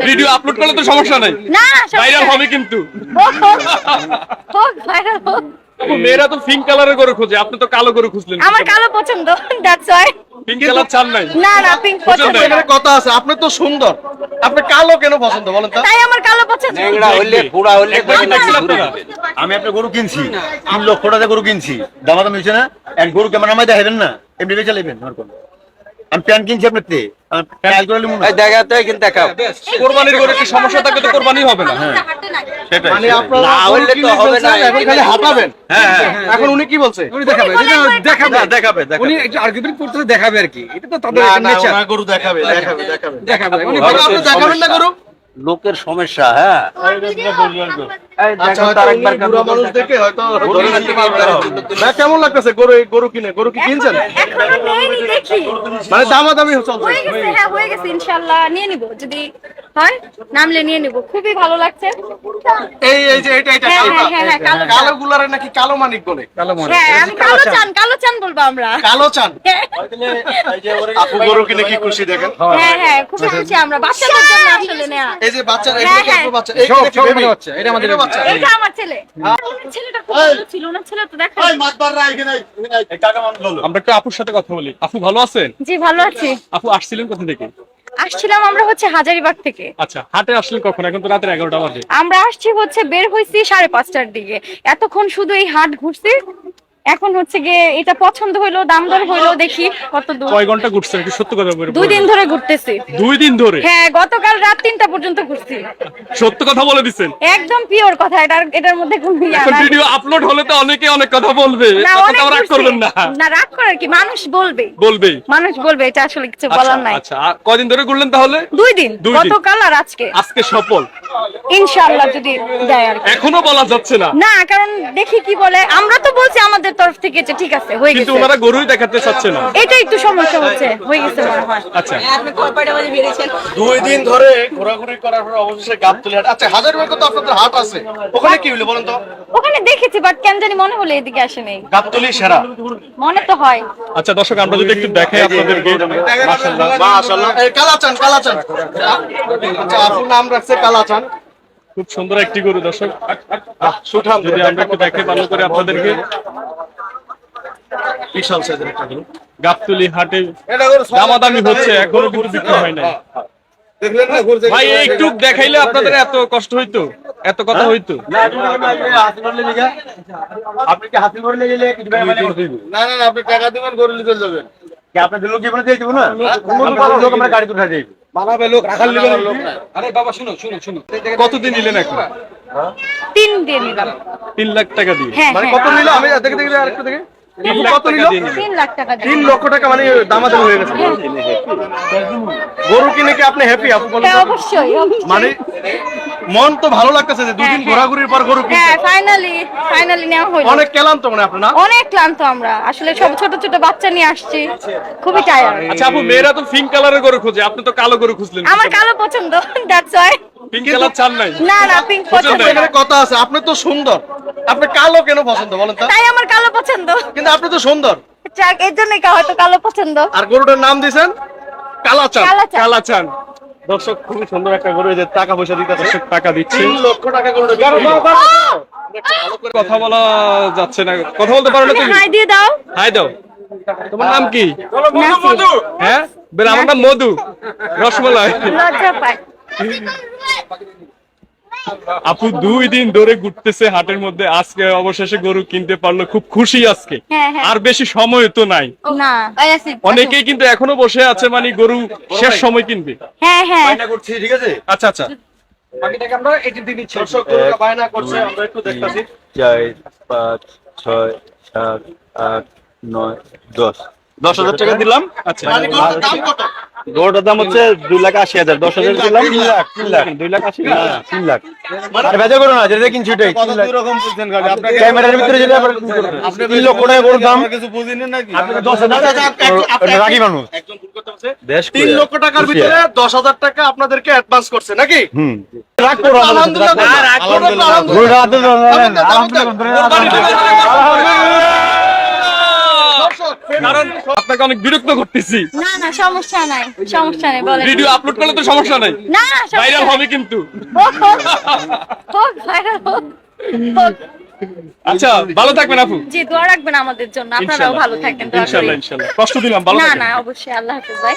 Video upload করলে তো সমস্যা নাই, না ভাইরাল হবে কিন্তু। ভাইরাল মেয়েরা তো পিঙ্ক কালারের গরু খোঁজে, আপনি তো কালো গরু খুঁজলেন। আমার কালো পছন্দ, দ্যাটস ওয়াই। পিঙ্ক কালার চান নাই? না পিঙ্ক পছন্দ না। এখানে কথা আছে, আপনি তো সুন্দর, আপনি কালো কেন পছন্দ বলেন তো? তাই আমার কালো পছন্দ। ন্যাংরা হইলে বুড়া হইলে একবার কি দেখছেন আপনারা? আমি একটা গরু কিনছি 3 লক্ষ টাকা গরু কিনছি, দামাদামি হয়েছে না? এক গরু কেমন আমায় দেখাবেন না, এমনি বেচে নেবেন। আমি প্যান কিনছি আপনার তে, দেখাতে কিন্তু দেখাও। কোরবানির গরু কি সমস্যা থাকে তো কোরবানি হবে না। সেটাই মানে আপনারা না হইলে তো হবে না, এখন খালি হাঁটাবেন। হ্যাঁ এখন উনি কি বলছে? উনি দেখাবে, দেখাবে উনি একটু আর্গুমেন্ট করতে দেখাবে আর কি, এটা তো তাদের না না নেচার। ওনার গরু দেখাবে। দেখাবে উনি আপনি দেখাবেন না গরু? লোকের সমস্যা। হ্যাঁ আচ্ছা, হয়তো উনি বুড়া মানুষ দেখে হয়তো ধরে রাখতে পারবে না। ভাই, কেমন লাগতেছে গরু কিনে? গরু কি কিনছেন? এখন নেইনি, দেখি মানে দামাদামি চলছে। হয়ে গেছে। হ্যাঁ হয়ে গেছে, ইনশাআল্লাহ নিয়ে নিব, যদি হয় নামলে নিয়ে নিব। খুবই ভালো লাগছে। এই যে এটা হ্যাঁ, কালো। কালো গুলারে নাকি কালো মানিক বলে। হ্যাঁ আমি কালো চান বলবো আমরা। কালো চান। হ্যাঁ। আপু গরু কিনে কি খুশি দেখেন? হ্যাঁ খুবই খুশি আমরা, বাচ্চাদের জন্য আসলে নেয়া। এই যে বাচ্চা, হ্যাঁ, এগুলো কি আপনার বাচ্চা? সব এইগুলো কি সব baby? আমাদের বাচ্চা, এটা আমাদের বাচ্চা। এটা আমার ছেলে। ছেলেটা খুব ভালো ছিল, ওনার ছেলে তো দেখা। আমরা একটু আপুর সাথে কথা বলি। আপু ভালো আছেন? জি ভালো আছি। আপু আসছিলেন কোথা থেকে? আসছিলাম আমরা হাজারীবাগ থেকে। আচ্ছা, হাটে আসলেন কখন? এখন তো রাতের 11টা বাজে। আমরা আসছি বের হইছি 5:30টার দিকে। এতক্ষণ শুধু এই হাট ঘুরছি। এখন গিয়ে এটা পছন্দ হইলো, দাম দর হইলো, দেখি কত দূর। কয় ঘন্টা ঘুরছেন একটু সত্য কথা বলবেন? 2 দিন ধরে ঘুরতেছি। 2 দিন ধরে? হ্যাঁ, গতকাল রাত 3টা পর্যন্ত ঘুরছি। সত্য কথা বলে দিচ্ছেন? একদম পিওর কথা, এটার মধ্যে কোনো ইয়া এখন নাই। ভিডিও আপলোড হলে তো অনেকে অনেক কথা বলবে, না, কথা অনেক রাগ ঘুরছি। করবেন না। না, রাগ করার কি, মানুষ বলবে। বলবে, এটা আসলে কিছু বলার নাই। আচ্ছা, আর কয়দিন ধরে ঘুরলেন তাহলে? 2 দিন, 2 দিন। গতকাল আর আজকে। আজকে সফল ইনশাআল্লাহ যদি দেয় আর কি। এখনো বলা যাচ্ছে না। না, কারণ দেখি কি বলে। আমরা তো বলছি আমাদের তরফ থেকে যে ঠিক আছে, হয়ে কিন্তু গেছে। ওনারা গরুই দেখাতে চাচ্ছে না। এটা একটু সমস্যা হচ্ছে, হয়ে গেছে মনে হয়। আচ্ছা, 2 দিন ধরে ঘোরাঘুরি করার পর অবশেষে গাবতলী হাট। আচ্ছা, হাজারীবাগে তো আপনাদের হাট আছে, ওখানে কি হলো বলেন তো? ওখানে দেখেছি, বাট কেন জানি মনে হলো এদিকে আসে নাই। গাবতলী সেরা। মনে তো হয়। আচ্ছা দর্শক, আমরা যদি একটু দেখাই আপনাদেরকে। মাশাআল্লাহ। এই কালাচান। আচ্ছা, আপনার নাম রাখছে কালাচান। খুব সুন্দর একটি গরু দর্শক। সুঠাম। যদি আমরা একটু দেখাই ভালো করে আপনাদেরকে। বিশাল সাইজের একটা গরু। গাবতলী হাটে এটা গরু দামাদামি হচ্ছে, এখনো কিন্তু বিক্রি হয় নাই। দেখলেন না ঘুরছে? ভাই একটু দেখাইলে আপনাদের এত কষ্ট হইতো, এত কথা হইতো? আপনি কি হাতি করে লেগে কিছু না, আপনি টাকা দিবেন, গরু লিখে যাবেন। আপনাদের লোক জীবনে দিয়ে দিব না, লোক আমরা গাড়ি তুলে যাই। বানাবে লোক, রাখাল লিবেন লোক না। আরে বাবা শুনো। কতদিন নিলেন এখন? 3 দিয়ে নিলাম। 3 লাখ টাকা দিয়ে? হ্যাঁ, মানে কত নিল? আমি দেখে আরেকটু দেখে। 3 লাখ কত টাকা নিল? দিয়ে নিলেন? 3 লাখ টাকা দিয়ে। 3 লক্ষ টাকা, মানে দামাদামি হয়ে গেছে। গরু কিনে কি আপনি হ্যাপি আপু বলেন হ্যাঁ, তো? অবশ্যই। মানে মন তো ভালো লাগতেছে যে 2 দিন ঘোরাঘুরির পর গরু কিনছে। হ্যাঁ, ফাইনালি নেওয়া হলো। অনেক ক্লান্ত মনে আপনার না? অনেক ক্লান্ত আমরা, আসলে সব ছোট ছোট বাচ্চা নিয়ে আসছি, খুবই টায়ার্ড। আচ্ছা আপু, মেয়েরা তো পিঙ্ক কালারের গরু খোঁজে, আপনি তো কালো গরু খুঁজলেন। আমার কালো পছন্দ, দ্যাটস ওয়াই। পিঙ্ক কালার চান নাই? না পিঙ্ক পছন্দ না। এখানে কথা আছে, আপনি তো সুন্দর, আপনি কালো কেন পছন্দ বলেন তো? তাই আমার কালো পছন্দ। কিন্তু আপনি তো সুন্দর। যাক, এর জন্যই হয়তো কালো পছন্দ। আর গরুটার নাম দিয়েছেন কালাচান। কালা চান। দর্শক, খুবই সুন্দর একটা গরু, এই যে টাকা পয়সা দিতেছে। দর্শক টাকা দিচ্ছে। 3 লক্ষ টাকা গরুটা বিক্রি হলো। কথা বলা যাচ্ছে না, কথা বলতে পারো না তুমি তুমি? হাই দিয়ে দাও। হাই দাও। তোমার নাম কি? নাসি। হ্যাঁ বের, আমার নাম মধু, রসমালাই। লজ্জা পায়। আপু 2 দিন ধরে ঘুরতেছে হাটের মধ্যে, আজকে অবশেষে গরু কিনতে পারলো, খুব খুশি আজকে। হ্যাঁ। আর বেশি সময় তো নাই। না, অনেকেই কিন্তু এখনো বসে আছে, মানে গরু শেষ সময় কিনবে। হ্যাঁ। বায়না করছি, ঠিক আছে? আচ্ছা। বাকিটাকে আমরা এটির দিন নিচ্ছি। দর্শক, গরুটা বায়না করছে, আমরা একটু দেখতাছি। 4 5 6 7 8 9 10 10,000 টাকা দিলাম। আচ্ছা, মানে গরুটার দাম কত? গরুটার দাম হচ্ছে 2,80,000, 10,000 দিলাম। 3 লাখ 3 লাখ। আরে বেজা করো না, যেটা কিনছি ওটাই 3 লাখ। রকম বুঝছেন গাড়ি আপনি? ক্যামেরার ভিতরে যেটা আবার আপনি 3 লক্ষ টাকা গরুর দাম। কিছু বুঝিনেন নাকি? আপনি 10,000 টাকা রাগী মানুষ। একজন ভুল করতে বলছে। বেশ 3 লক্ষ টাকার ভিতরে 10,000 টাকা আপনাদেরকে অ্যাডভান্স করছে নাকি? রাগ করো না, আলহামদুলিল্লাহ। গরুটা আলহামদুলিল্লাহ। দর্শক, কারণ আপনাকে অনেক বিরক্ত করতেছি। না না সমস্যা নাই, সমস্যা নেই, বলেন। ভিডিও আপলোড করলে তো সমস্যা নাই, না সমস্যা ভাইরাল নাই। হবে কিন্তু। হোক, হোক, হোক, viral হোক, হোক। আচ্ছা ভালো থাকবেন আপু। জি, দোয়া রাখবেন আমাদের জন্য, আপনারাও ইনশাআল্লাহ। ভালো থাকবেন, দোয়া করি। ইনশাআল্লাহ ইনশাআল্লাহ, কষ্ট দিলাম, ভালো না থাকবেন। না অবশ্যই, আল্লাহ হাফেজ ভাই।